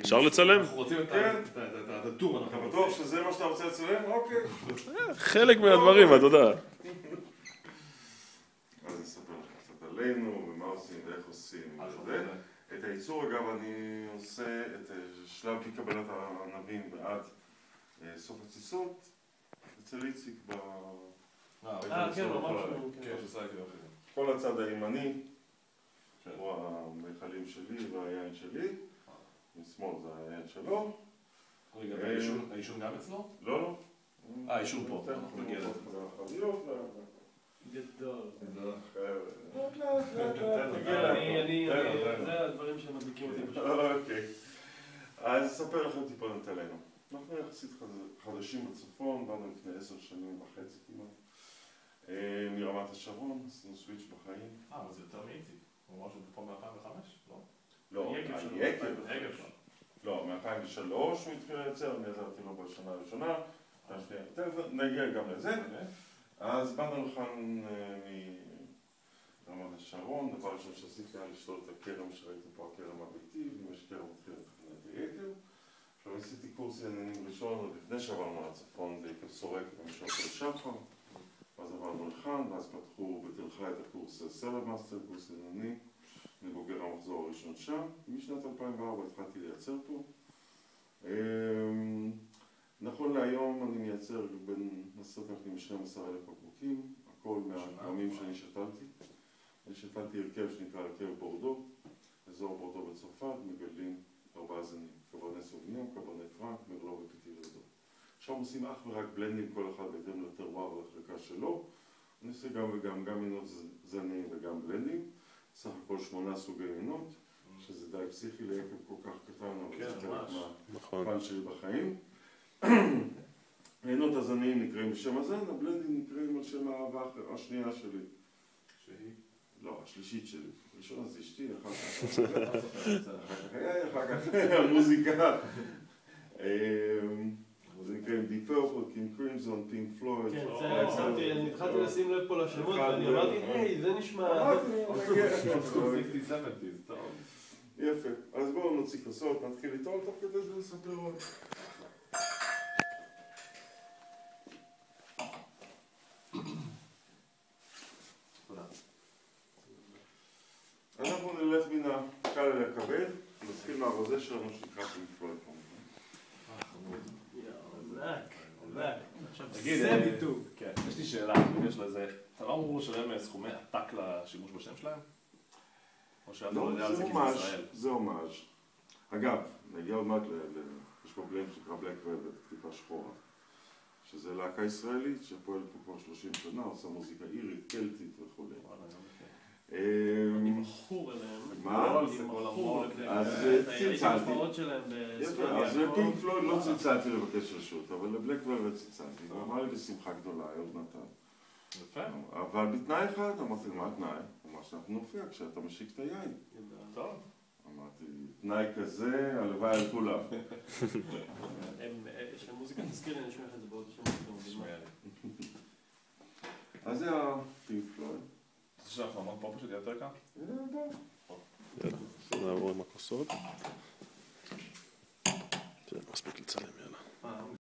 אפשר לצלם? אנחנו רוצים את הטור. אתה בטוח שזה מה שאתה רוצה לצלם? אוקיי. חלק מהדברים, אתה יודע. אז נספר לך קצת עלינו, ומה עושים ואיך עושים וזה. את הייצור, אגב, אני עושה את שלב מקבלת הענבים ועד סוף הטיסות אצל איציק כן, ממש. כל הצד הימני הוא המכלים שלי והיין שלי, משמאל זה היין שלו. רגע, העישון גם אצלו? לא, לא. העישון פה, אנחנו נגיע לזה. גדול. זה הדברים שמדליקים אותי פשוט. אוקיי. אז אספר לכם טיפה עלינו. אנחנו יחסית חדשים בצפון, באנו לפני 10 שנים וחצי כמעט. מרמת השרון, עשינו סוויץ' בחיים. אבל זה יותר מאיציק. הוא אמר שהוא פה מ-2005, לא? לא, היקב שלו. לא, מ-2003 הוא התחיל לייצר, אני עזרתי לו בשנה הראשונה. נגיע גם לזה. אז באנו לכאן מרמת השרון, דבר ראשון שעשיתי היה לשתול את הכרם שראיתם פה, הכרם הביתי, ואם יש כרם מתחיל לתכנן את היקב. עכשיו עשיתי קורס עניינים ראשון, עוד לפני שעברנו לצפון, זה יקב סורק במשהו של שחר. אז עברנו לכאן, ואז פתחו בתל חי את הקורס סלב מאסטר, קורס ענייני, מבוגר המחזור הראשון שם. משנת 2004 התחלתי לייצר פה. נכון להיום אני מייצר בין 10,000 ל-12,000 בקבוקים, הכל מהכרמים שאני שתלתי. אני שתלתי הרכב שנקרא הרכב בורדו, אזור בורדו בצרפת, מגדלים 4 זנים, קברני סוביניון, קברני פרנק, מרלו ופיטי ורדו. עכשיו עושים אך ורק בלנדים, כל אחד בהתאם לטרואר ולחלקה שלו. אני עושה גם וגם, גם מינות זנים וגם בלנדים. סך הכל 8 סוגי מינות, שזה די פסיכי ליקב כל כך קטן, אבל זה חלק מהפן שלי בחיים. מינות הזנים נקראים בשם הזן, הבלנדים נקראים על שם האהבה השנייה שלי. שהיא? לא, השלישית שלי. ראשונה זה אשתי, אחר כך המוזיקה. זה נקראים Deep Purple, King Crimson, Pink Floyd. כן, אני התחלתי לשים לב פה לשמות ואני אמרתי, היי, זה נשמע... יפה, אז בואו נוציא כוסות, נתחיל לטעול תוך כדי זה לספר עוד. אנחנו נלך מן הקל אל הכבד, נתחיל מהרוזה שלנו שנקרא פינק פלויד. תגיד, יש לי שאלה, יש לזה, אתה לא אמור לשלם סכומי עתק לשימוש בשם שלהם? לא, זה הומאז'. אגב, נגיע עוד מעט, יש פה בלנד שנקרא בלק ולווט, כתיבה שחורה, שזה להקה ישראלית שפועלת פה כבר 30 שנה, עושה מוזיקה אירית, קלטית וכו'. אני מכור אליהם. מה? אני מכור אליהם. אז צלצלתי. אז לפינק פלויד לא צלצלתי לבקש רשות, אבל לבלק ולווט צלצלתי. הוא אמר לי בשמחה גדולה, עוד נתן. יפה. אבל בתנאי אחד, אמרתי, מה התנאי? הוא אמר שאנחנו נופיע כשאתה משיק את היין. טוב. אמרתי, תנאי כזה, הלוואי על כולם. יש להם מוזיקה, תזכיר לי, אני אשמע לך את זה בעוד שם. אז זה הפינק פלויד. זה שאנחנו אמרנו פה פשוט יותר כאן? יאללה, נעבור עם הכוסות. מספיק לצלם.